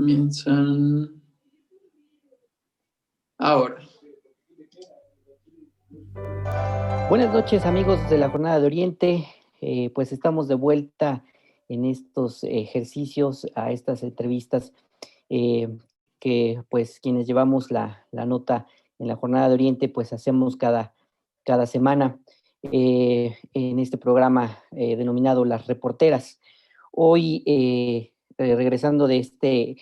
Comienzan ahora. Buenas noches, amigos de la Jornada de Oriente. Pues estamos de vuelta en estos ejercicios, a estas entrevistas eh, que pues quienes llevamos la nota en la Jornada de Oriente pues hacemos cada semana en este programa denominado Las Reporteras. Hoy, regresando de este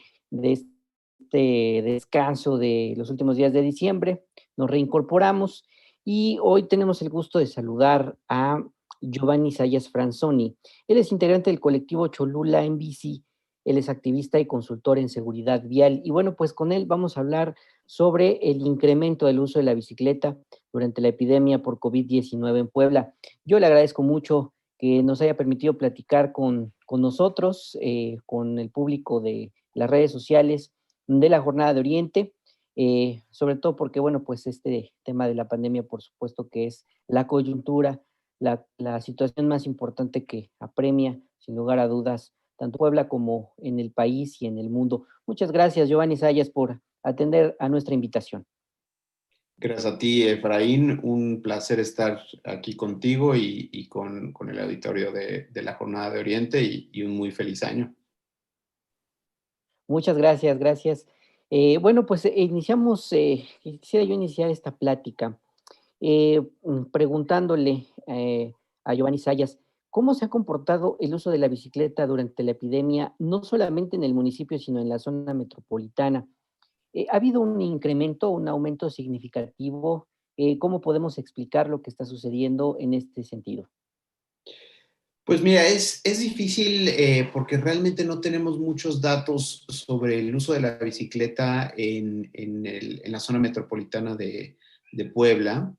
descanso de los últimos días de diciembre, nos reincorporamos y hoy tenemos el gusto de saludar a Giovanni Sayas Franzoni. Él es integrante del colectivo Cholula en Bici, él es activista y consultor en seguridad vial. Y bueno, pues con él vamos a hablar sobre el incremento del uso de la bicicleta durante la epidemia por COVID-19 en Puebla. Yo le agradezco mucho que nos haya permitido platicar con nosotros, con el público de las redes sociales de la Jornada de Oriente, sobre todo porque, bueno, pues este tema de la pandemia, por supuesto que es la coyuntura, la situación más importante que apremia, sin lugar a dudas, tanto Puebla como en el país y en el mundo. Muchas gracias, Giovanni Sayas, por atender a nuestra invitación. Gracias a ti, Efraín. Un placer estar aquí contigo y con el auditorio de la Jornada de Oriente y un muy feliz año. Muchas gracias, gracias. Bueno, pues iniciamos, quisiera yo iniciar esta plática preguntándole a Giovanni Sayas, ¿cómo se ha comportado el uso de la bicicleta durante la epidemia, no solamente en el municipio, sino en la zona metropolitana? ¿Ha habido un incremento, un aumento significativo? ¿Cómo podemos explicar lo que está sucediendo en este sentido? Pues mira, es difícil porque realmente no tenemos muchos datos sobre el uso de la bicicleta en la zona metropolitana de Puebla.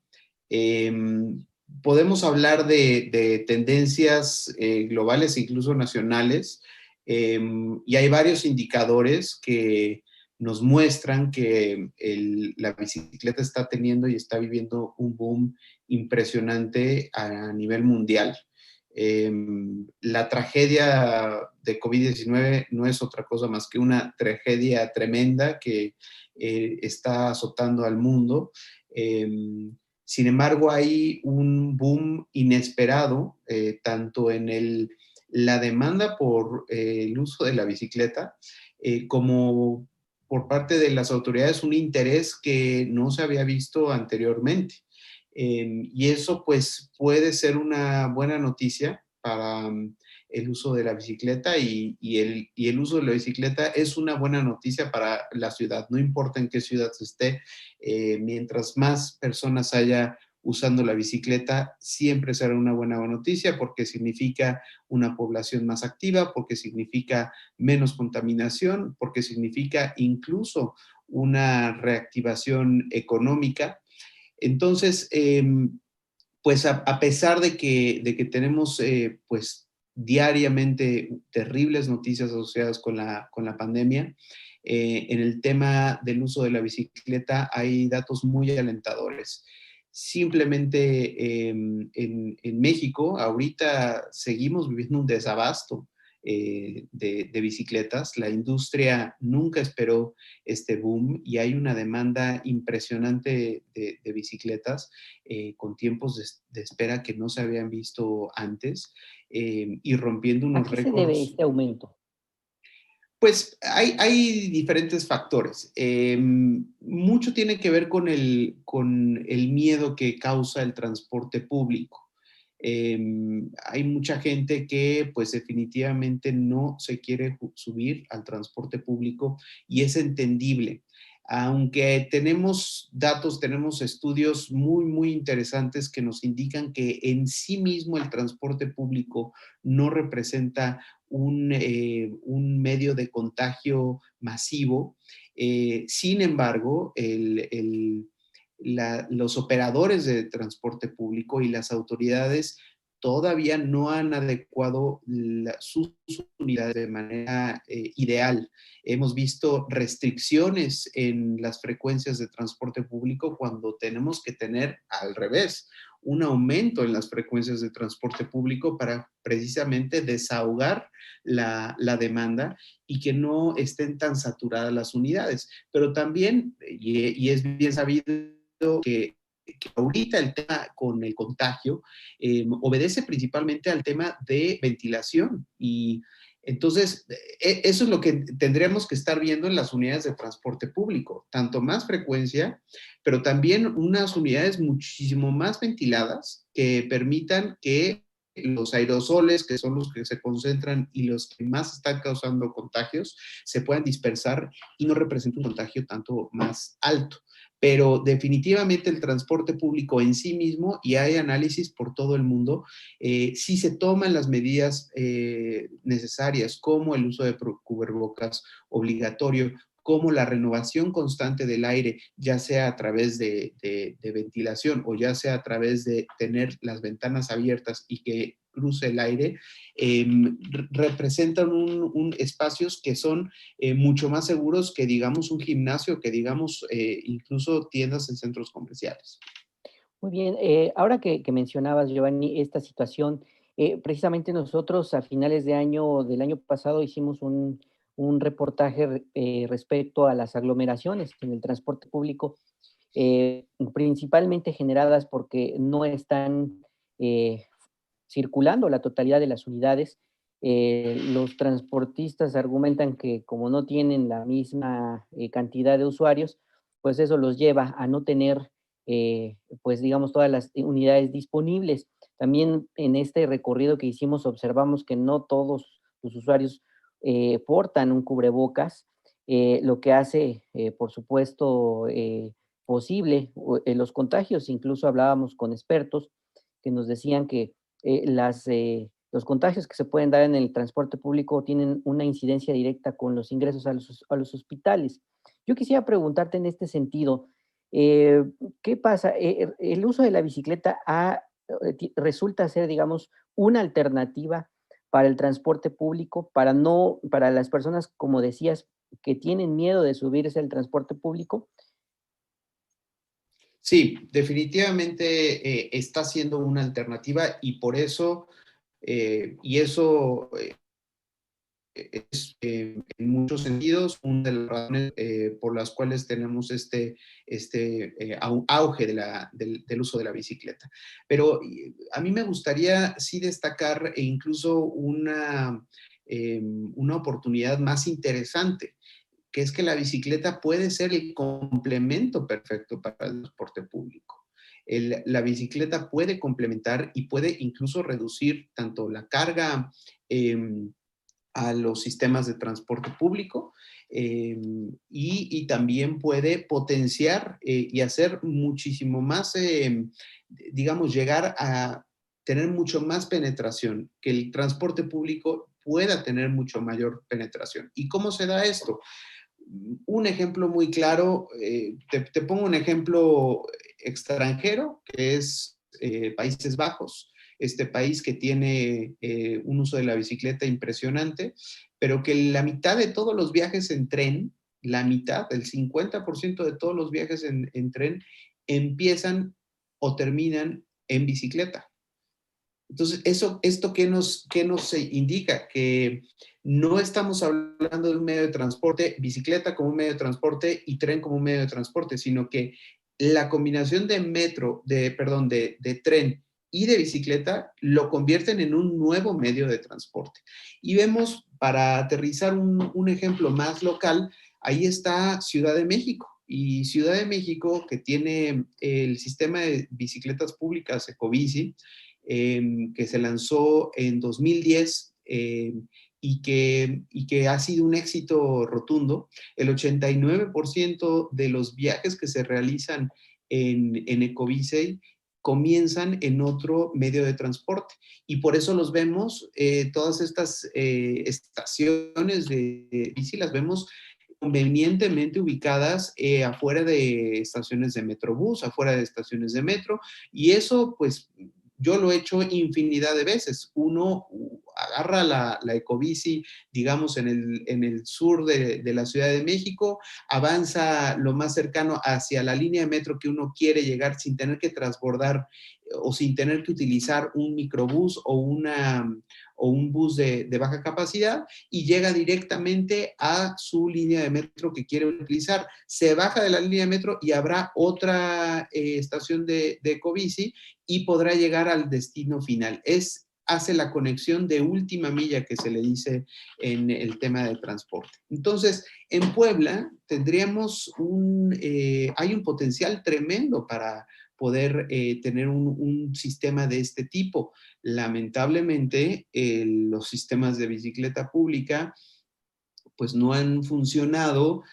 Podemos hablar de tendencias globales, incluso nacionales, y hay varios indicadores que nos muestran que la bicicleta está teniendo y está viviendo un boom impresionante a nivel mundial. La tragedia de COVID-19 no es otra cosa más que una tragedia tremenda que está azotando al mundo. Sin embargo, hay un boom inesperado, tanto en la demanda por el uso de la bicicleta, como por parte de las autoridades, un interés que no se había visto anteriormente. Y eso pues puede ser una buena noticia para el uso de la bicicleta y el uso de la bicicleta es una buena noticia para la ciudad, no importa en qué ciudad se esté, mientras más personas haya usando la bicicleta, siempre será una buena noticia porque significa una población más activa, porque significa menos contaminación, porque significa incluso una reactivación económica. Entonces, pues a pesar de que tenemos pues diariamente terribles noticias asociadas con la pandemia, en el tema del uso de la bicicleta hay datos muy alentadores. Simplemente en México ahorita seguimos viviendo un desabasto de bicicletas. La industria nunca esperó este boom y hay una demanda impresionante de bicicletas con tiempos de espera que no se habían visto antes y rompiendo ¿A unos qué se debe récords. este aumento? Pues hay diferentes factores. Mucho tiene que ver con el miedo que causa el transporte público. Hay mucha gente que pues definitivamente no se quiere subir al transporte público y es entendible. Aunque tenemos datos, tenemos estudios muy, muy interesantes que nos indican que en sí mismo el transporte público no representa un medio de contagio masivo. Sin embargo, los operadores de transporte público y las autoridades todavía no han adecuado sus unidades de manera ideal. Hemos visto restricciones en las frecuencias de transporte público cuando tenemos que tener al revés un aumento en las frecuencias de transporte público para precisamente desahogar la demanda y que no estén tan saturadas las unidades. Pero también, y es bien sabido que ahorita el tema con el contagio obedece principalmente al tema de ventilación y entonces, eso es lo que tendríamos que estar viendo en las unidades de transporte público, tanto más frecuencia, pero también unas unidades muchísimo más ventiladas que permitan que los aerosoles, que son los que se concentran y los que más están causando contagios, se puedan dispersar y no representen un contagio tanto más alto. Pero definitivamente el transporte público en sí mismo, y hay análisis por todo el mundo, si se toman las medidas necesarias, como el uso de cubrebocas obligatorio, como la renovación constante del aire, ya sea a través de ventilación o ya sea a través de tener las ventanas abiertas y que cruce el aire, representan espacios que son mucho más seguros que, digamos, un gimnasio, que, digamos, incluso tiendas en centros comerciales. Muy bien, ahora que mencionabas, Giovanni, esta situación, precisamente nosotros a finales de año del año pasado hicimos un reportaje respecto a las aglomeraciones en el transporte público, principalmente generadas porque no están eh, circulando la totalidad de las unidades. Los transportistas argumentan que como no tienen la misma cantidad de usuarios, pues eso los lleva a no tener, pues digamos, todas las unidades disponibles. También en este recorrido que hicimos observamos que no todos los usuarios portan un cubrebocas, lo que hace, por supuesto, posible los contagios. Incluso hablábamos con expertos que nos decían que los contagios que se pueden dar en el transporte público tienen una incidencia directa con los ingresos a los hospitales. Yo quisiera preguntarte en este sentido, eh, ¿qué pasa? El uso de la bicicleta resulta ser, digamos, una alternativa para el transporte público, para las personas, como decías, que tienen miedo de subirse al transporte público. Sí, definitivamente está siendo una alternativa y por eso, y eso es en muchos sentidos una de las razones por las cuales tenemos auge del uso de la bicicleta. Pero a mí me gustaría sí destacar incluso una oportunidad más interesante, que es que la bicicleta puede ser el complemento perfecto para el transporte público. La bicicleta puede complementar y puede incluso reducir tanto la carga a los sistemas de transporte público y también puede potenciar y hacer muchísimo más, digamos, llegar a tener mucho más penetración, que el transporte público pueda tener mucho mayor penetración. ¿Y cómo se da esto? Un ejemplo muy claro, te pongo un ejemplo extranjero, que es Países Bajos, este país que tiene un uso de la bicicleta impresionante, pero que la mitad de todos los viajes en tren, la mitad, el 50% de todos los viajes en tren empiezan o terminan en bicicleta. Entonces, ¿esto qué nos indica? Que no estamos hablando de un medio de transporte, bicicleta como un medio de transporte y tren como un medio de transporte, sino que la combinación de de tren y de bicicleta lo convierten en un nuevo medio de transporte. Y vemos, para aterrizar un ejemplo más local, ahí está Ciudad de México. Y Ciudad de México, que tiene el sistema de bicicletas públicas Ecobici, que se lanzó en 2010 y que ha sido un éxito rotundo. El 89% de los viajes que se realizan en Ecobici comienzan en otro medio de transporte. Y por eso los vemos, todas estas estaciones de bici las vemos convenientemente ubicadas afuera de estaciones de Metrobús, afuera de estaciones de metro, y eso pues yo lo he hecho infinidad de veces. Uno agarra la ecobici, digamos, en el sur de la Ciudad de México, avanza lo más cercano hacia la línea de metro que uno quiere llegar sin tener que transbordar o sin tener que utilizar un microbús o un bus de baja capacidad, y llega directamente a su línea de metro que quiere utilizar. Se baja de la línea de metro y habrá otra estación de Ecobici y podrá llegar al destino final. Hace la conexión de última milla que se le dice en el tema de transporte. Entonces, en Puebla hay un potencial tremendo para poder tener un sistema de este tipo. Lamentablemente, los sistemas de bicicleta pública pues no han funcionado.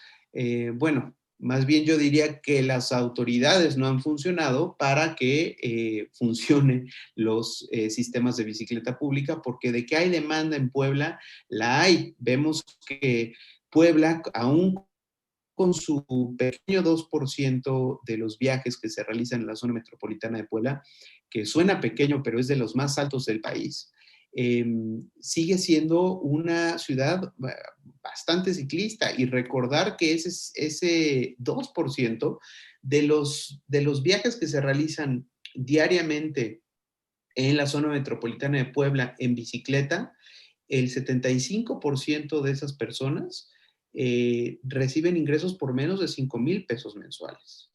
Bueno, más bien yo diría que las autoridades no han funcionado para que funcionen los sistemas de bicicleta pública, porque de que hay demanda en Puebla, la hay. Vemos que Puebla, aún con su pequeño 2% de los viajes que se realizan en la zona metropolitana de Puebla, que suena pequeño, pero es de los más altos del país, sigue siendo una ciudad bastante ciclista, y recordar que ese 2% de los viajes que se realizan diariamente en la zona metropolitana de Puebla en bicicleta, el 75% de esas personas reciben ingresos por menos de 5,000 pesos mensuales.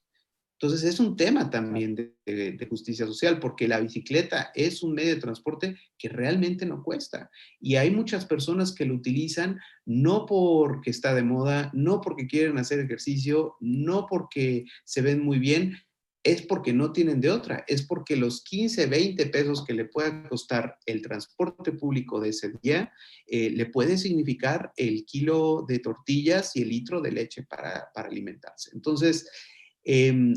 Entonces es un tema también de justicia social, porque la bicicleta es un medio de transporte que realmente no cuesta. Y hay muchas personas que lo utilizan no porque está de moda, no porque quieren hacer ejercicio, no porque se ven muy bien, es porque no tienen de otra, es porque los 15, 20 pesos que le pueda costar el transporte público de ese día, le puede significar el kilo de tortillas y el litro de leche para alimentarse. Entonces,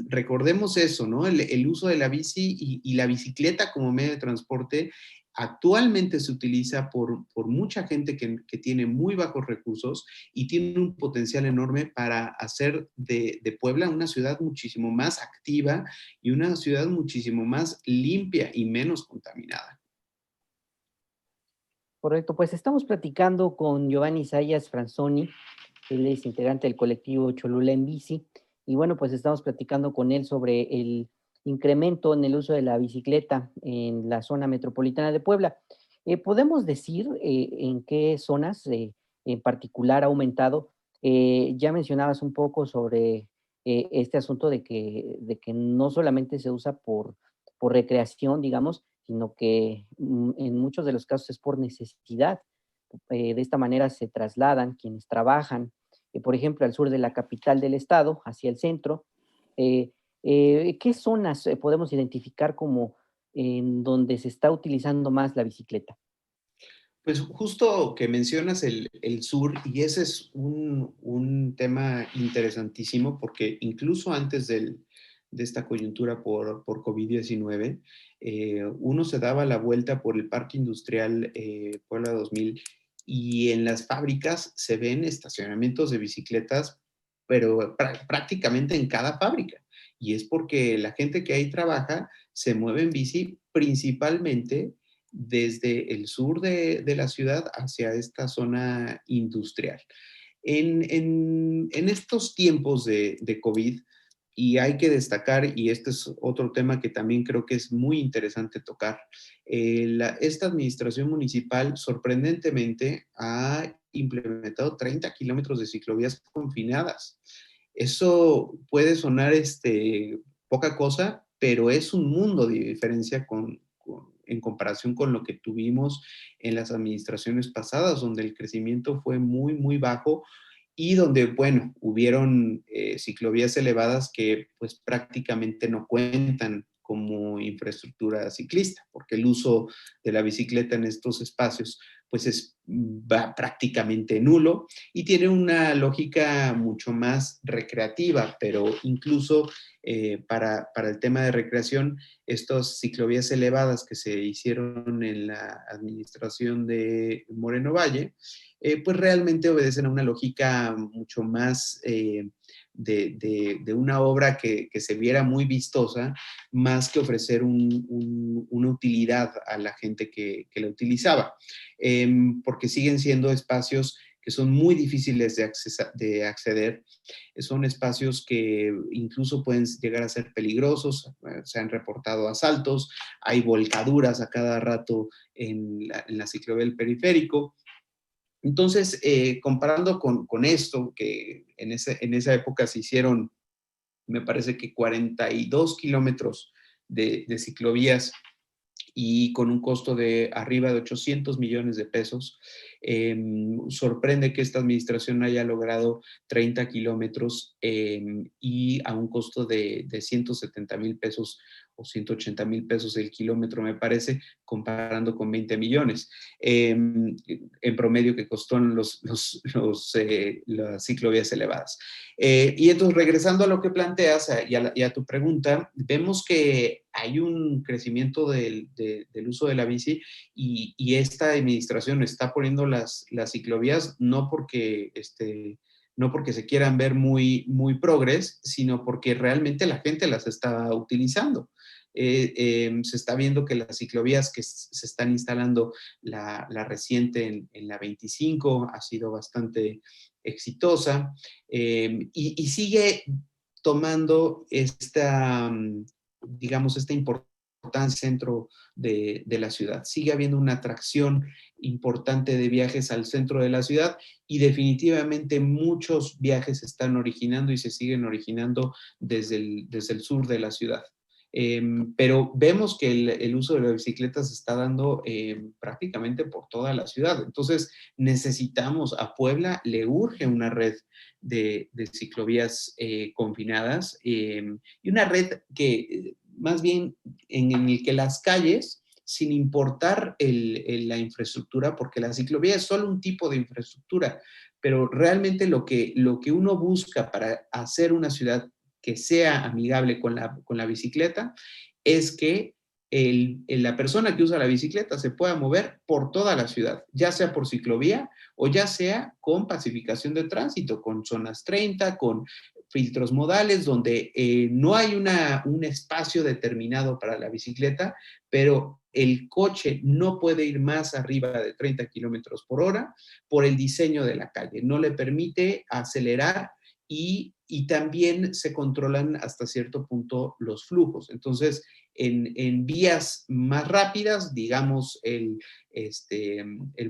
recordemos eso, ¿no? El uso de la bici y la bicicleta como medio de transporte actualmente se utiliza por mucha gente que tiene muy bajos recursos y tiene un potencial enorme para hacer de Puebla una ciudad muchísimo más activa y una ciudad muchísimo más limpia y menos contaminada. Correcto, pues estamos platicando con Giovanni Zayas Franzoni. Él es integrante del colectivo Cholula en Bici, y bueno, pues estamos platicando con él sobre el incremento en el uso de la bicicleta en la zona metropolitana de Puebla. ¿Podemos decir en qué zonas en particular ha aumentado? Ya mencionabas un poco sobre este asunto de que no solamente se usa por recreación, digamos, sino que en muchos de los casos es por necesidad. De esta manera se trasladan quienes trabajan, por ejemplo, al sur de la capital del estado, hacia el centro. Eh, ¿Qué zonas podemos identificar como en donde se está utilizando más la bicicleta? Pues justo que mencionas el sur, y ese es un tema interesantísimo, porque incluso antes de esta coyuntura por COVID-19, uno se daba la vuelta por el Parque Industrial Puebla 2000, y en las fábricas se ven estacionamientos de bicicletas, pero prácticamente en cada fábrica. Y es porque la gente que ahí trabaja se mueve en bici principalmente desde el sur de la ciudad hacia esta zona industrial. En estos tiempos de COVID, y hay que destacar, y este es otro tema que también creo que es muy interesante tocar, esta administración municipal sorprendentemente ha implementado 30 kilómetros de ciclovías confinadas. Eso puede sonar poca cosa, pero es un mundo de diferencia en comparación con lo que tuvimos en las administraciones pasadas, donde el crecimiento fue muy, muy bajo, y donde, bueno, hubieron ciclovías elevadas que pues prácticamente no cuentan como infraestructura ciclista, porque el uso de la bicicleta en estos espacios pues va prácticamente nulo, y tiene una lógica mucho más recreativa, pero incluso para el tema de recreación, estas ciclovías elevadas que se hicieron en la administración de Moreno Valle, pues realmente obedecen a una lógica mucho más de una obra que se viera muy vistosa, más que ofrecer una utilidad a la gente que la utilizaba, porque siguen siendo espacios que son muy difíciles de acceder. Son espacios que incluso pueden llegar a ser peligrosos, se han reportado asaltos, hay volcaduras a cada rato en la ciclovía del periférico. Entonces, comparando con esto, que en esa época se hicieron, me parece que 42 kilómetros de ciclovías y con un costo de arriba de 800 millones de pesos. Sorprende que esta administración haya logrado 30 kilómetros y a un costo de 170 mil pesos o 180 mil pesos el kilómetro, me parece, comparando con 20 millones en promedio que costó las ciclovías elevadas. Y entonces, regresando a lo que planteas y a tu pregunta, vemos que hay un crecimiento del uso de la bici y esta administración está poniendo las ciclovías no porque se quieran ver muy progres, sino porque realmente la gente las está utilizando. Se está viendo que las ciclovías que se están instalando, la reciente en la 25 ha sido bastante exitosa y sigue tomando digamos, esta importancia centro de la ciudad. Sigue habiendo una atracción importante de viajes al centro de la ciudad y definitivamente muchos viajes se están originando y se siguen originando desde el sur de la ciudad. Pero vemos que el uso de la bicicleta se está dando prácticamente por toda la ciudad. Entonces necesitamos, a Puebla le urge una red de ciclovías confinadas y una red que más bien en el que las calles, sin importar la infraestructura, porque la ciclovía es solo un tipo de infraestructura, pero realmente lo que uno busca para hacer una ciudad que sea amigable con la bicicleta es que la persona que usa la bicicleta se pueda mover por toda la ciudad, ya sea por ciclovía o ya sea con pacificación de tránsito, con zonas 30, con filtros modales, donde no hay un espacio determinado para la bicicleta, pero el coche no puede ir más arriba de 30 kilómetros por hora por el diseño de la calle. No le permite acelerar y también se controlan hasta cierto punto los flujos. Entonces, en vías más rápidas, digamos el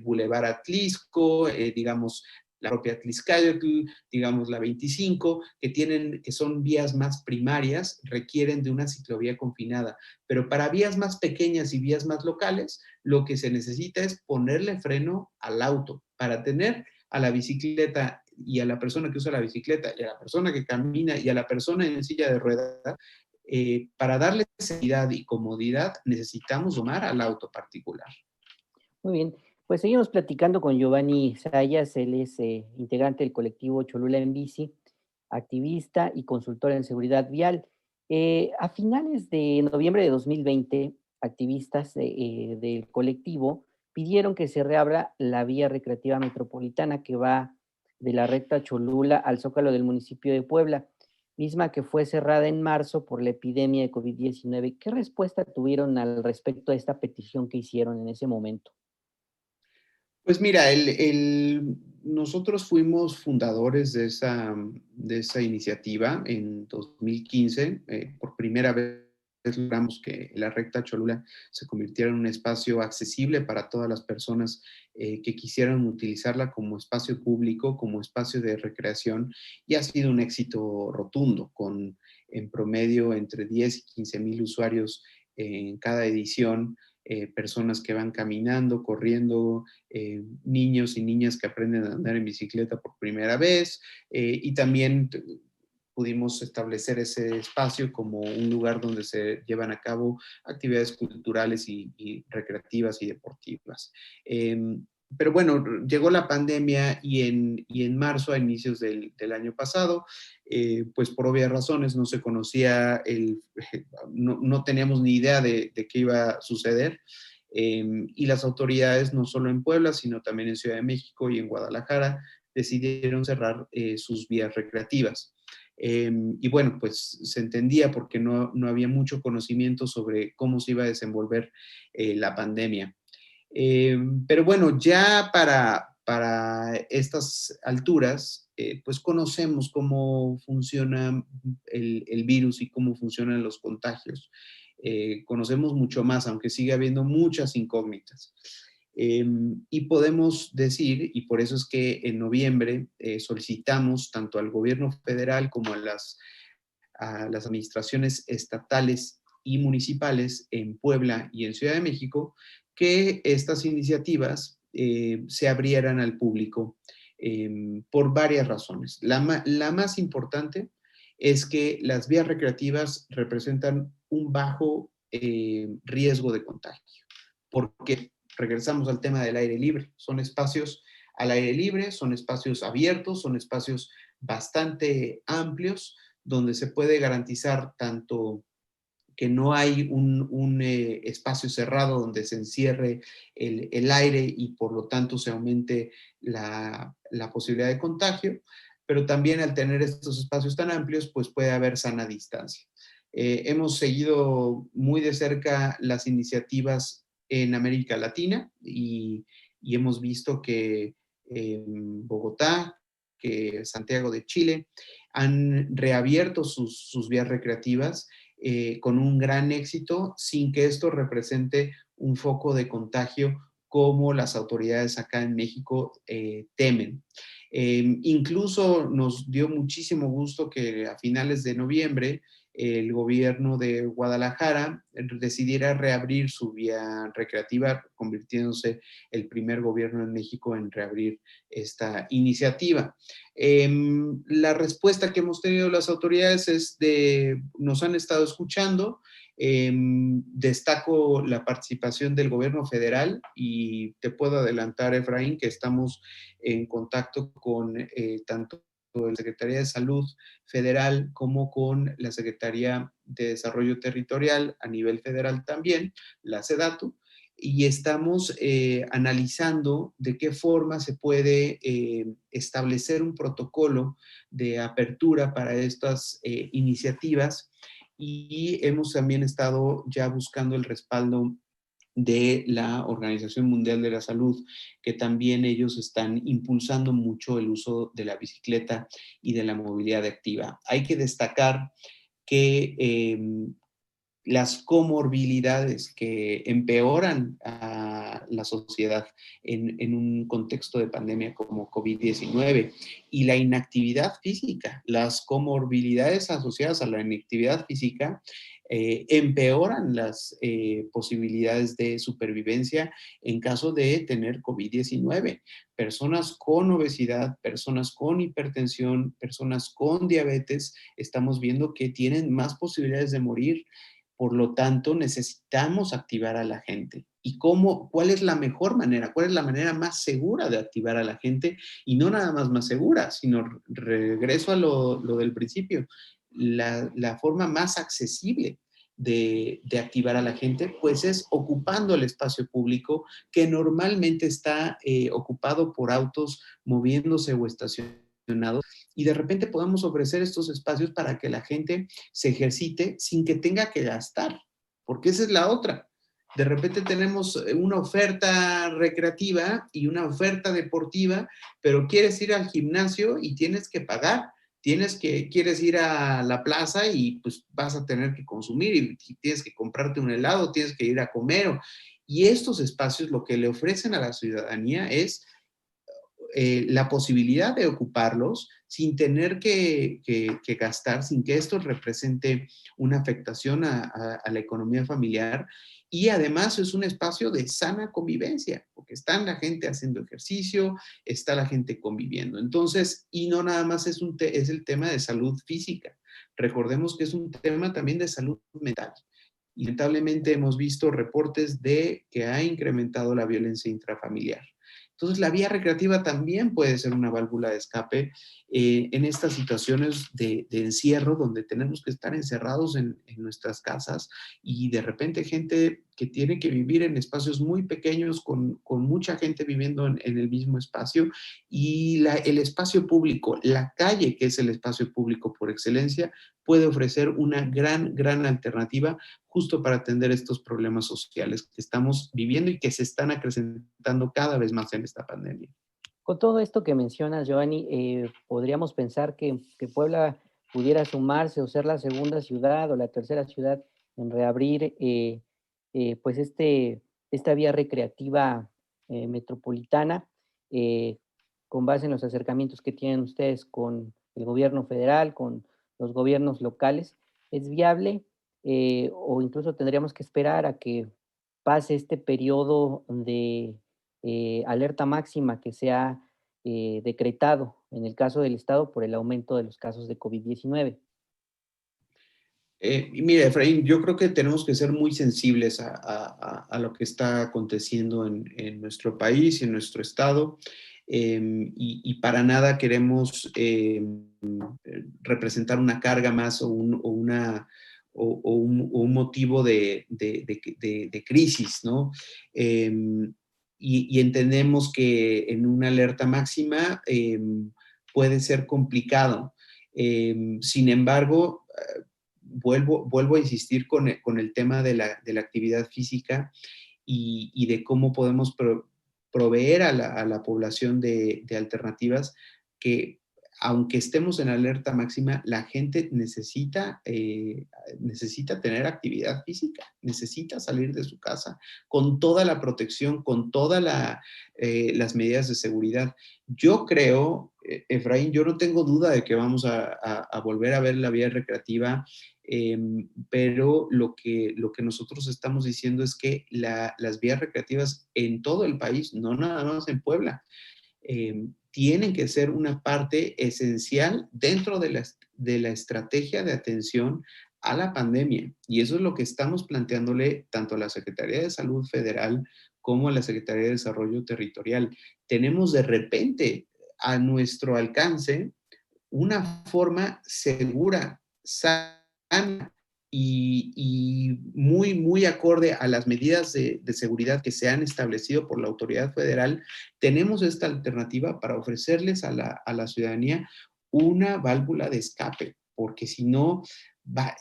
Boulevard Atlisco, digamos la propia Atlixcáyotl, digamos la 25, que son vías más primarias, requieren de una ciclovía confinada. Pero para vías más pequeñas y vías más locales, lo que se necesita es ponerle freno al auto para tener a la bicicleta y a la persona que usa la bicicleta y a la persona que camina y a la persona en silla de ruedas, para darle seguridad y comodidad necesitamos domar al auto particular. Muy bien, pues seguimos platicando con Giovanni Sayas, él es integrante del colectivo Cholula en Bici, activista y consultor en seguridad vial. A finales de noviembre de 2020, activistas del colectivo pidieron que se reabra la vía recreativa metropolitana que va de la recta Cholula al Zócalo del municipio de Puebla, misma que fue cerrada en marzo por la epidemia de COVID-19. ¿Qué respuesta tuvieron al respecto a esta petición que hicieron en ese momento? Pues mira, nosotros fuimos fundadores de esa iniciativa en 2015. Por primera vez logramos que la recta Cholula se convirtiera en un espacio accesible para todas las personas que quisieran utilizarla como espacio público, como espacio de recreación, y ha sido un éxito rotundo, con en promedio entre 10 y 15 mil usuarios en cada edición, personas que van caminando, corriendo, niños y niñas que aprenden a andar en bicicleta por primera vez, y también pudimos establecer ese espacio como un lugar donde se llevan a cabo actividades culturales y recreativas y deportivas. Pero bueno, llegó la pandemia y en marzo, a inicios del año pasado, pues por obvias razones no se conocía, no teníamos ni idea de qué iba a suceder. Y las autoridades, no solo en Puebla, sino también en Ciudad de México y en Guadalajara, decidieron cerrar sus vías recreativas. Y bueno, pues se entendía porque no había mucho conocimiento sobre cómo se iba a desenvolver la pandemia. Pero bueno, ya para estas alturas, pues conocemos cómo funciona el virus y cómo funcionan los contagios. Conocemos mucho más, aunque sigue habiendo muchas incógnitas. Y podemos decir, y por eso es que en noviembre solicitamos tanto al gobierno federal como a las administraciones estatales y municipales en Puebla y en Ciudad de México, que estas iniciativas se abrieran al público por varias razones. La más importante es que las vías recreativas representan un bajo riesgo de contagio, porque regresamos al tema del aire libre. Son espacios al aire libre, son espacios abiertos, son espacios bastante amplios, donde se puede garantizar tanto que no hay un espacio cerrado donde se encierre el aire y por lo tanto se aumente la posibilidad de contagio, pero también al tener estos espacios tan amplios, pues puede haber sana distancia. Hemos seguido muy de cerca las iniciativas en América Latina y hemos visto que Bogotá, que Santiago de Chile, han reabierto sus vías recreativas con un gran éxito, sin que esto represente un foco de contagio como las autoridades acá en México temen. Incluso nos dio muchísimo gusto que a finales de noviembre el gobierno de Guadalajara decidiera reabrir su vía recreativa, convirtiéndose el primer gobierno en México en reabrir esta iniciativa. La respuesta que hemos tenido las autoridades es nos han estado escuchando. Destaco la participación del gobierno federal y te puedo adelantar, Efraín, que estamos en contacto con tanto la Secretaría de Salud Federal como con la Secretaría de Desarrollo Territorial a nivel federal también, la SEDATU, y estamos analizando de qué forma se puede establecer un protocolo de apertura para estas iniciativas y hemos también estado ya buscando el respaldo de la Organización Mundial de la Salud, que también ellos están impulsando mucho el uso de la bicicleta y de la movilidad activa. Hay que destacar que las comorbilidades que empeoran a la sociedad en un contexto de pandemia como COVID-19 y la inactividad física, las comorbilidades asociadas a la inactividad física empeoran las posibilidades de supervivencia en caso de tener COVID-19. Personas con obesidad, personas con hipertensión, personas con diabetes, estamos viendo que tienen más posibilidades de morir. Por lo tanto, necesitamos activar a la gente. ¿Y cuál es la mejor manera? ¿Cuál es la manera más segura de activar a la gente? Y no nada más segura, sino regreso a lo del principio. La forma más accesible de activar a la gente, pues es ocupando el espacio público que normalmente está ocupado por autos moviéndose o estacionados y de repente podamos ofrecer estos espacios para que la gente se ejercite sin que tenga que gastar, porque esa es la otra. De repente tenemos una oferta recreativa y una oferta deportiva, pero quieres ir al gimnasio y tienes que pagar. Quieres ir a la plaza y pues vas a tener que consumir y tienes que comprarte un helado, tienes que ir a comer. Y estos espacios lo que le ofrecen a la ciudadanía es la posibilidad de ocuparlos sin tener que gastar, sin que esto represente una afectación a la economía familiar. Y además es un espacio de sana convivencia, porque está la gente haciendo ejercicio, está la gente conviviendo. Entonces, y no nada más es el tema de salud física. Recordemos que es un tema también de salud mental. Y lamentablemente hemos visto reportes de que ha incrementado la violencia intrafamiliar. Entonces, la vía recreativa también puede ser una válvula de escape en estas situaciones de encierro donde tenemos que estar encerrados en nuestras casas y de repente gente que tiene que vivir en espacios muy pequeños con mucha gente viviendo en el mismo espacio y el espacio público, la calle que es el espacio público por excelencia, puede ofrecer una gran alternativa justo para atender estos problemas sociales que estamos viviendo y que se están acrecentando cada vez más en esta pandemia. Con todo esto que mencionas, Giovanni, podríamos pensar que Puebla pudiera sumarse o ser la segunda ciudad o la tercera ciudad en reabrir pues esta vía recreativa metropolitana, eh, con base en los acercamientos que tienen ustedes con el gobierno federal, con los gobiernos locales. ¿Es viable o incluso tendríamos que esperar a que pase este periodo de alerta máxima que se ha decretado en el caso del Estado por el aumento de los casos de COVID-19? Y mira, Efraín, yo creo que tenemos que ser muy sensibles a lo que está aconteciendo en nuestro país y en nuestro estado, y para nada queremos representar una carga más o un motivo de crisis, ¿no? Y entendemos que en una alerta máxima puede ser complicado. Sin embargo, vuelvo a insistir con el tema de la actividad física y de cómo podemos proveer a la población de alternativas que, aunque estemos en alerta máxima, la gente necesita tener actividad física, necesita salir de su casa con toda la protección, con todas las medidas de seguridad. Yo creo, Efraín, yo no tengo duda de que vamos a volver a ver la vía recreativa, pero lo que nosotros estamos diciendo es que las vías recreativas en todo el país, no nada más en Puebla, tienen que ser una parte esencial dentro de la estrategia de atención a la pandemia. Y eso es lo que estamos planteándole tanto a la Secretaría de Salud Federal como a la Secretaría de Desarrollo Territorial. Tenemos de repente a nuestro alcance una forma segura, sana y muy acorde a las medidas de seguridad que se han establecido por la autoridad federal. Tenemos esta alternativa para ofrecerles a la ciudadanía una válvula de escape, porque si no, va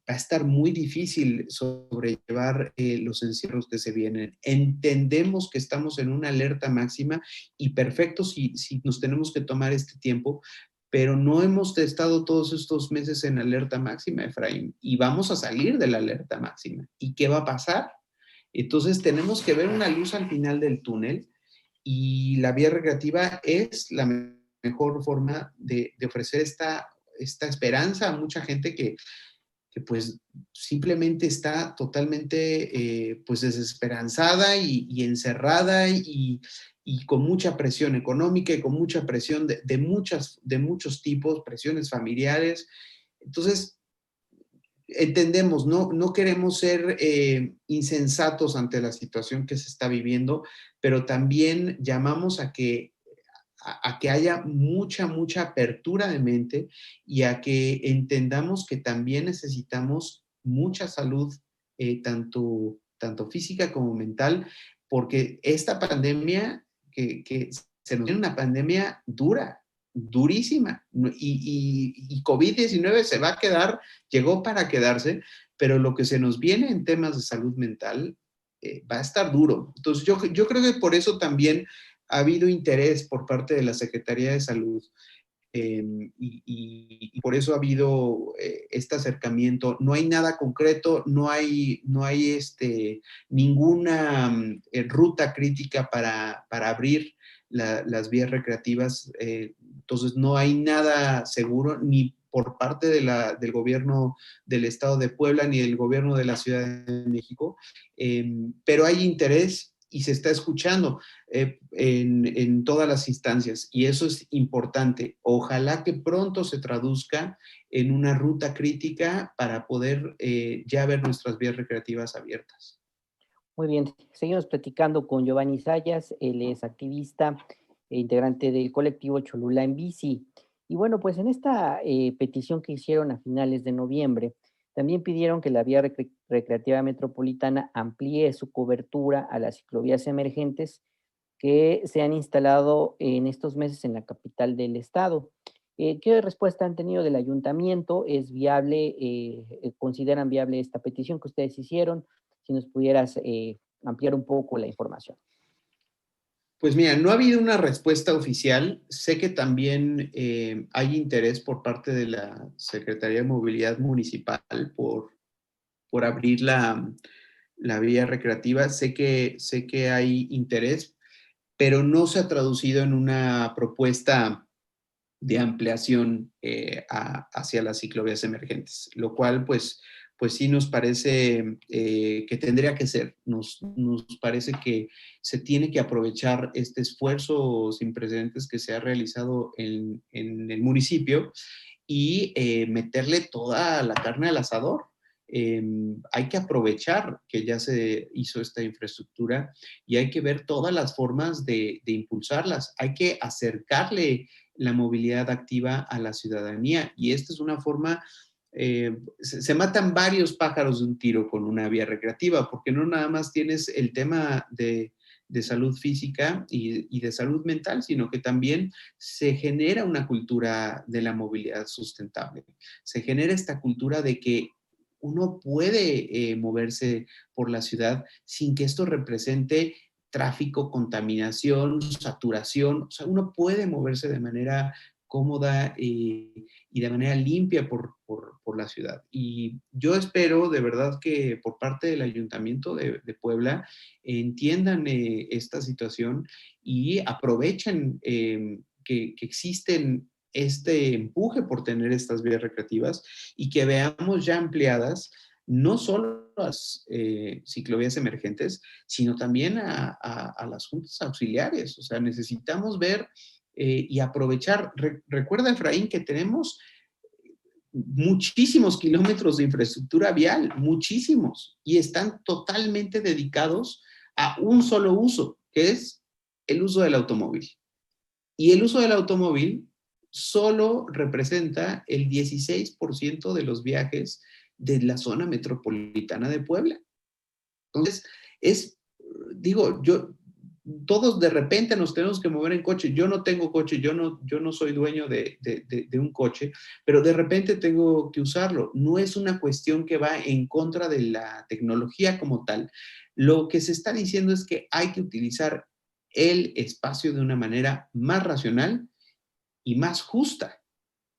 a estar muy difícil sobrellevar los encierros que se vienen. Entendemos que estamos en una alerta máxima y perfecto si nos tenemos que tomar este tiempo, pero no hemos estado todos estos meses en alerta máxima, Efraín, y vamos a salir de la alerta máxima. ¿Y qué va a pasar? Entonces tenemos que ver una luz al final del túnel y la vía recreativa es la mejor forma de ofrecer esta esperanza a mucha gente que pues simplemente está totalmente pues desesperanzada y encerrada y con mucha presión económica y con mucha presión de muchos tipos, presiones familiares. Entonces, entendemos, no queremos ser insensatos ante la situación que se está viviendo, pero también llamamos a que haya mucha apertura de mente y a que entendamos que también necesitamos mucha salud, tanto física como mental, porque esta pandemia, que se nos viene una pandemia dura, durísima, y COVID-19 se va a quedar, llegó para quedarse, pero lo que se nos viene en temas de salud mental va a estar duro. Entonces, yo creo que por eso también ha habido interés por parte de la Secretaría de Salud, y por eso ha habido este acercamiento. No hay nada concreto, no hay ninguna ruta crítica para abrir las vías recreativas. Entonces, no hay nada seguro ni por parte del gobierno del Estado de Puebla ni del gobierno de la Ciudad de México, pero hay interés y se está escuchando en todas las instancias, y eso es importante. Ojalá que pronto se traduzca en una ruta crítica para poder ya ver nuestras vías recreativas abiertas. Muy bien, seguimos platicando con Giovanni Sayas, él es activista e integrante del colectivo Cholula en Bici. Y bueno, pues en esta petición que hicieron a finales de noviembre, también pidieron que la vía recreativa metropolitana amplíe su cobertura a las ciclovías emergentes que se han instalado en estos meses en la capital del estado. ¿Qué respuesta han tenido del ayuntamiento? ¿Es viable, consideran viable esta petición que ustedes hicieron? Si nos pudieras ampliar un poco la información. Pues mira, no ha habido una respuesta oficial. Sé que también hay interés por parte de la Secretaría de Movilidad Municipal por abrir la vía recreativa. Sé que hay interés, pero no se ha traducido en una propuesta de ampliación hacia las ciclovías emergentes, lo cual pues sí nos parece que tendría que ser. Nos parece que se tiene que aprovechar este esfuerzo sin precedentes que se ha realizado en el municipio y meterle toda la carne al asador. Hay que aprovechar que ya se hizo esta infraestructura y hay que ver todas las formas de impulsarlas. Hay que acercarle la movilidad activa a la ciudadanía y esta es una forma, se matan varios pájaros de un tiro con una vía recreativa, porque no nada más tienes el tema de salud física y de salud mental, sino que también se genera una cultura de la movilidad sustentable. Se genera esta cultura de que uno puede moverse por la ciudad sin que esto represente tráfico, contaminación, saturación. O sea, uno puede moverse de manera cómoda y de manera limpia por la ciudad. Y yo espero de verdad que por parte del Ayuntamiento de Puebla entiendan esta situación y aprovechen que existen este empuje por tener estas vías recreativas y que veamos ya ampliadas no solo las ciclovías emergentes, sino también a las juntas auxiliares. O sea, necesitamos ver y aprovechar. Recuerda, Efraín, que tenemos muchísimos kilómetros de infraestructura vial, muchísimos, y están totalmente dedicados a un solo uso, que es el uso del automóvil. Y el uso del automóvil solo representa el 16% de los viajes de la zona metropolitana de Puebla. Entonces, digo, todos de repente nos tenemos que mover en coche. Yo no tengo coche, yo no soy dueño de un coche, pero de repente tengo que usarlo. No es una cuestión que va en contra de la tecnología como tal. Lo que se está diciendo es que hay que utilizar el espacio de una manera más racional y más justa,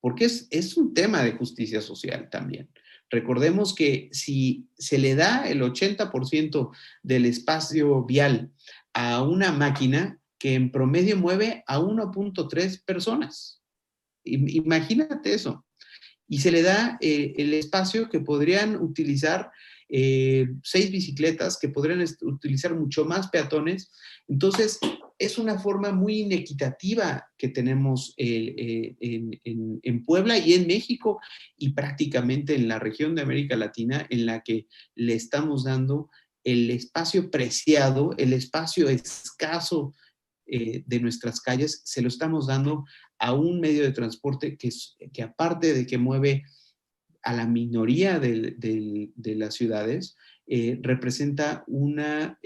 porque es un tema de justicia social también. Recordemos que si se le da el 80% del espacio vial a una máquina que en promedio mueve a 1.3 personas, imagínate eso, y se le da el espacio que podrían utilizar 6 bicicletas, que podrían utilizar mucho más peatones. Entonces, es una forma muy inequitativa que tenemos en Puebla y en México y prácticamente en la región de América Latina, en la que le estamos dando el espacio preciado, el espacio escaso de nuestras calles, se lo estamos dando a un medio de transporte que aparte de que mueve a la minoría de las ciudades, representa una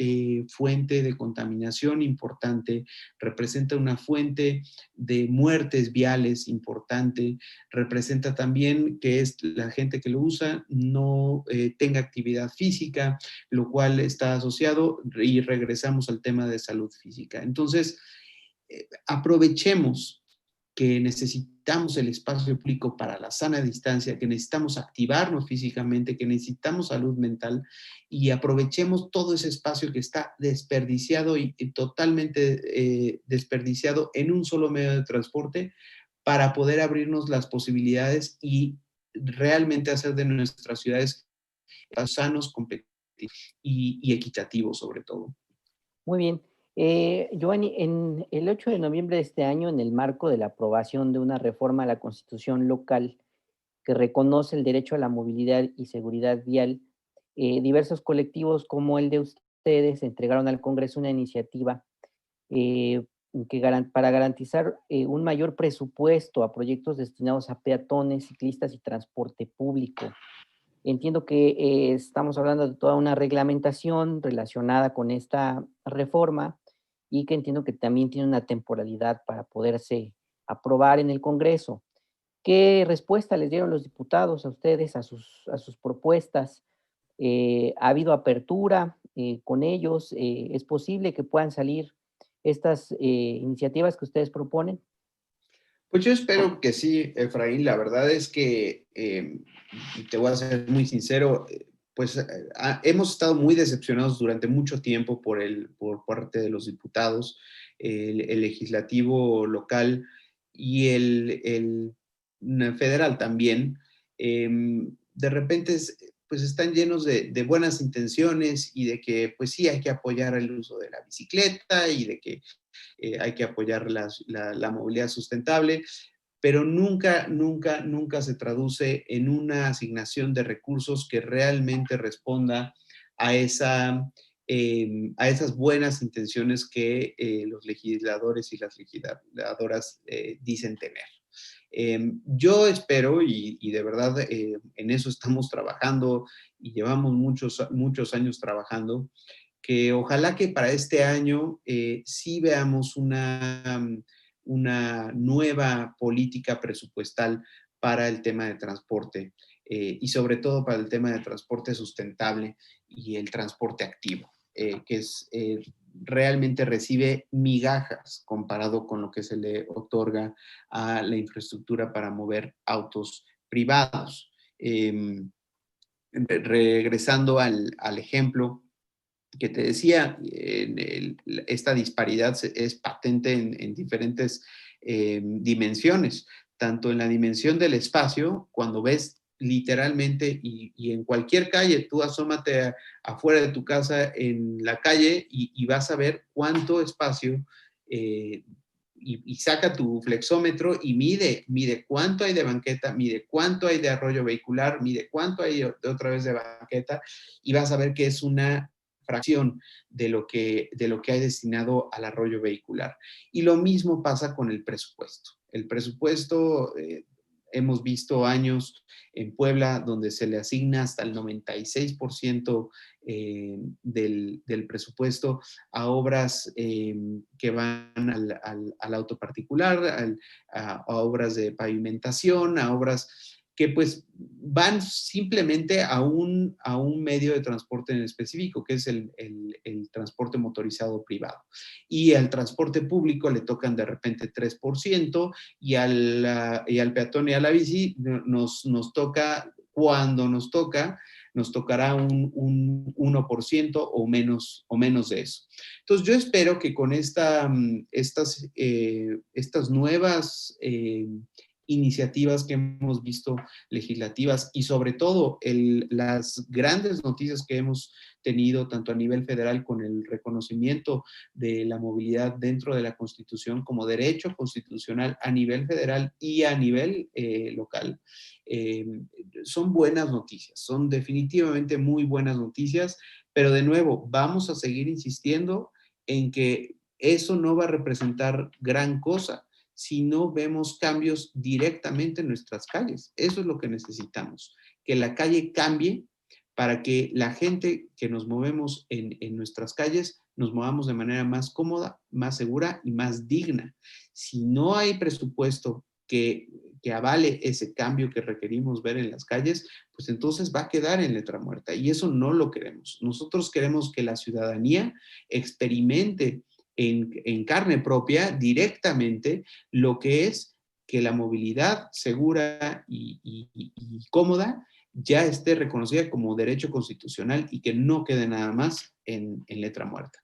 fuente de contaminación importante, representa una fuente de muertes viales importante, representa también que es la gente que lo usa no tenga actividad física, lo cual está asociado y regresamos al tema de salud física. Entonces, aprovechemos que necesitamos el espacio público para la sana distancia, que necesitamos activarnos físicamente, que necesitamos salud mental y aprovechemos todo ese espacio que está desperdiciado y totalmente desperdiciado en un solo medio de transporte para poder abrirnos las posibilidades y realmente hacer de nuestras ciudades sanos, competitivos y equitativos sobre todo. Muy bien. Giovanni, en el 8 de noviembre de este año, en el marco de la aprobación de una reforma a la Constitución local que reconoce el derecho a la movilidad y seguridad vial, diversos colectivos como el de ustedes entregaron al Congreso una iniciativa eh, para garantizar un mayor presupuesto a proyectos destinados a peatones, ciclistas y transporte público. Entiendo que estamos hablando de toda una reglamentación relacionada con esta reforma y que entiendo que también tiene una temporalidad para poderse aprobar en el Congreso. ¿Qué respuesta les dieron los diputados a ustedes, a sus propuestas? ¿Ha habido apertura con ellos? ¿Es posible que puedan salir estas iniciativas que ustedes proponen? Pues yo espero que sí, Efraín. La verdad es que, y te voy a ser muy sincero, pues hemos estado muy decepcionados durante mucho tiempo por parte de los diputados, el legislativo local y el federal también. De repente, pues están llenos de buenas intenciones y de que, pues sí, hay que apoyar el uso de la bicicleta y de que hay que apoyar la movilidad sustentable, pero nunca, nunca, nunca se traduce en una asignación de recursos que realmente responda a, a esas buenas intenciones que los legisladores y las legisladoras dicen tener. Yo espero, y de verdad en eso estamos trabajando y llevamos muchos años trabajando, que ojalá que para este año sí veamos una nueva política presupuestal para el tema de transporte y sobre todo para el tema de transporte sustentable y el transporte activo, que es realmente recibe migajas comparado con lo que se le otorga a la infraestructura para mover autos privados. Regresando al ejemplo que te decía, esta disparidad es patente en diferentes dimensiones, tanto en la dimensión del espacio, cuando ves literalmente y en cualquier calle, tú asómate afuera de tu casa en la calle y vas a ver cuánto espacio y saca tu flexómetro y mide cuánto hay de banqueta, mide cuánto hay de arroyo vehicular, mide cuánto hay de otra vez de banqueta y vas a ver que es una fracción de lo que hay destinado al arroyo vehicular. Y lo mismo pasa con el presupuesto. El presupuesto, hemos visto años en Puebla donde se le asigna hasta el 96% del presupuesto a obras que van al auto particular, a obras de pavimentación, a obras que pues van simplemente a un medio de transporte en específico, que es el transporte motorizado privado. Y al transporte público le tocan de repente 3% y al peatón y a la bici nos toca, cuando nos tocará un 1% o menos de eso. Entonces yo espero que con estas nuevas iniciativas que hemos visto legislativas y sobre todo las grandes noticias que hemos tenido tanto a nivel federal con el reconocimiento de la movilidad dentro de la Constitución como derecho constitucional a nivel federal y a nivel local, son buenas noticias, son definitivamente muy buenas noticias, pero de nuevo, vamos a seguir insistiendo en que eso no va a representar gran cosa si no vemos cambios directamente en nuestras calles. Eso es lo que necesitamos, que la calle cambie para que la gente que nos movemos en nuestras calles nos movamos de manera más cómoda, más segura y más digna. Si no hay presupuesto que avale ese cambio que requerimos ver en las calles, pues entonces va a quedar en letra muerta y eso no lo queremos. Nosotros queremos que la ciudadanía experimente en carne propia directamente lo que es que la movilidad segura y cómoda ya esté reconocida como derecho constitucional y que no quede nada más en letra muerta.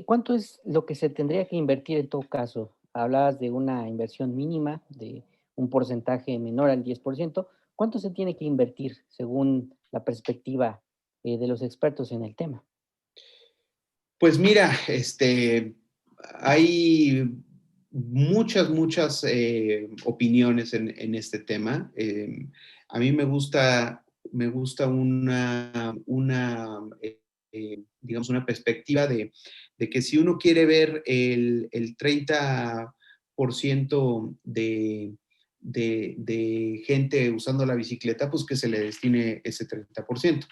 ¿Cuánto es lo que se tendría que invertir en todo caso? Hablabas de una inversión mínima, de un porcentaje menor al 10%. ¿Cuánto se tiene que invertir según la perspectiva de los expertos en el tema? Pues mira, hay muchas opiniones en este tema. A mí me gusta digamos, una perspectiva de que si uno quiere ver el 30% de gente usando la bicicleta, pues que se le destine ese 30%.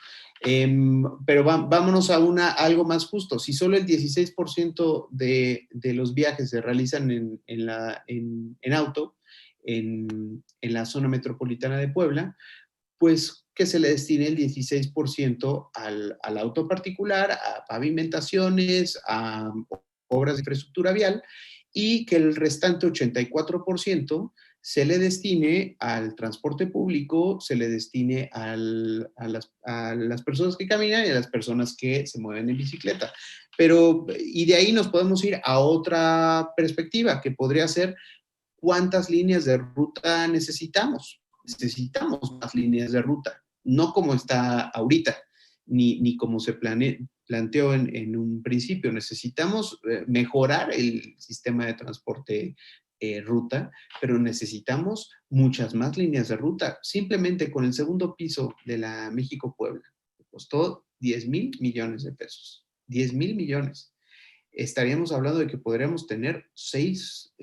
Pero vámonos a algo más justo. Si solo el 16% de los viajes se realizan en auto, en la zona metropolitana de Puebla, pues que se le destine el 16% al auto particular, a pavimentaciones, a obras de infraestructura vial y que el restante 84% se le destine al transporte público, se le destine a las personas que caminan y a las personas que se mueven en bicicleta. Pero, y de ahí nos podemos ir a otra perspectiva, que podría ser cuántas líneas de ruta necesitamos. Necesitamos más líneas de ruta, no como está ahorita, ni como se planteó en un principio. Necesitamos mejorar el sistema de transporte ruta, pero necesitamos muchas más líneas de ruta. Simplemente con el segundo piso de la México-Puebla, costó 10,000 millones de pesos. 10,000 millones. Estaríamos hablando de que podríamos tener 6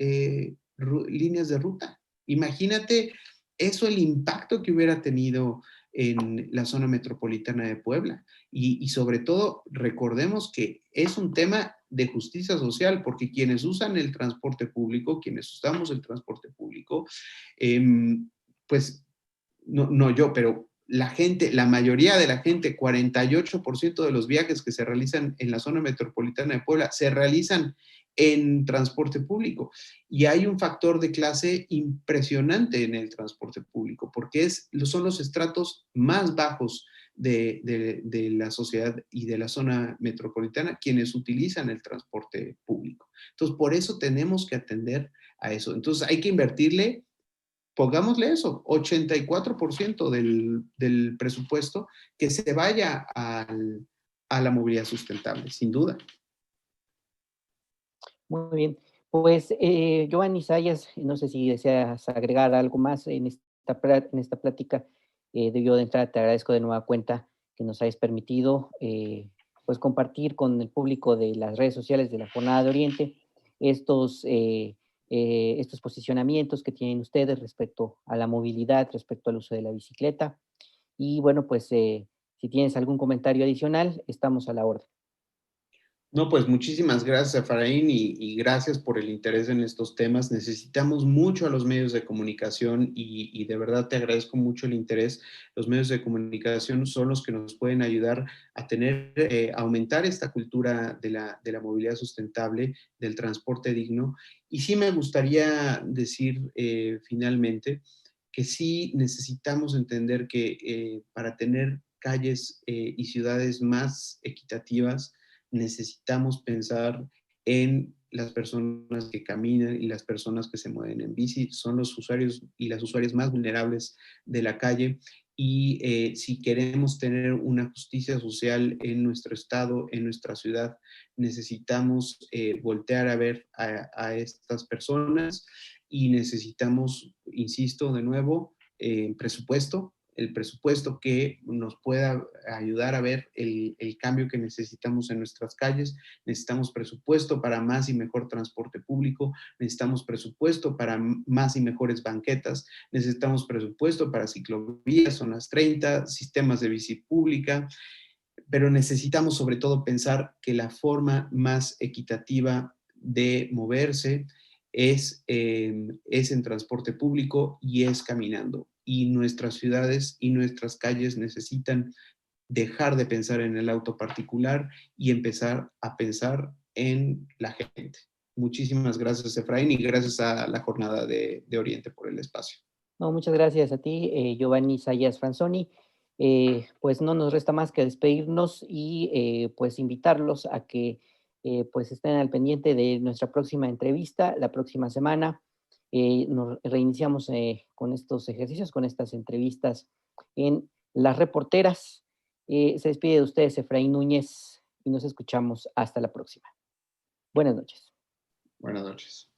líneas de ruta. Imagínate eso, el impacto que hubiera tenido en la zona metropolitana de Puebla. Y sobre todo, recordemos que es un tema de justicia social, porque quienes usan el transporte público, quienes usamos el transporte público, pues, no yo, pero la gente, la mayoría de la gente, 48% de los viajes que se realizan en la zona metropolitana de Puebla se realizan en transporte público. Y hay un factor de clase impresionante en el transporte público, porque son los estratos más bajos de la sociedad y de la zona metropolitana quienes utilizan el transporte público. Entonces, por eso tenemos que atender a eso. Entonces, hay que invertirle, pongámosle eso, 84% del presupuesto que se vaya a la movilidad sustentable, sin duda. Muy bien. Pues, Giovanni Zayas, no sé si deseas agregar algo más en en esta plática. Yo de entrada te agradezco de nueva cuenta que nos hayas permitido pues compartir con el público de las redes sociales de la Jornada de Oriente estos posicionamientos que tienen ustedes respecto a la movilidad, respecto al uso de la bicicleta. Y bueno, pues si tienes algún comentario adicional, estamos a la orden. No, pues muchísimas gracias, Efraín, y gracias por el interés en estos temas. Necesitamos mucho a los medios de comunicación y de verdad te agradezco mucho el interés. Los medios de comunicación son los que nos pueden ayudar a aumentar esta cultura de la movilidad sustentable, del transporte digno. Y sí me gustaría decir finalmente que sí necesitamos entender que para tener calles y ciudades más equitativas, necesitamos pensar en las personas que caminan y las personas que se mueven en bici. Son los usuarios y las usuarias más vulnerables de la calle. Y si queremos tener una justicia social en nuestro estado, en nuestra ciudad, necesitamos voltear a ver a estas personas y necesitamos, insisto de nuevo, presupuesto, el presupuesto que nos pueda ayudar a ver el cambio que necesitamos en nuestras calles. Necesitamos presupuesto para más y mejor transporte público, necesitamos presupuesto para más y mejores banquetas, necesitamos presupuesto para ciclovías, zonas 30, sistemas de bici pública, pero necesitamos sobre todo pensar que la forma más equitativa de moverse es en transporte público y es caminando. Y nuestras ciudades y nuestras calles necesitan dejar de pensar en el auto particular y empezar a pensar en la gente. Muchísimas gracias, Efraín, y gracias a la Jornada de Oriente por el espacio. No, muchas gracias a ti, Giovanni Zayas Franzoni. Pues no nos resta más que despedirnos y pues invitarlos a que pues estén al pendiente de nuestra próxima entrevista la próxima semana. Nos reiniciamos con estos ejercicios, con estas entrevistas en Las Reporteras. Se despide de ustedes Efraín Núñez y nos escuchamos hasta la próxima. Buenas noches. Buenas noches.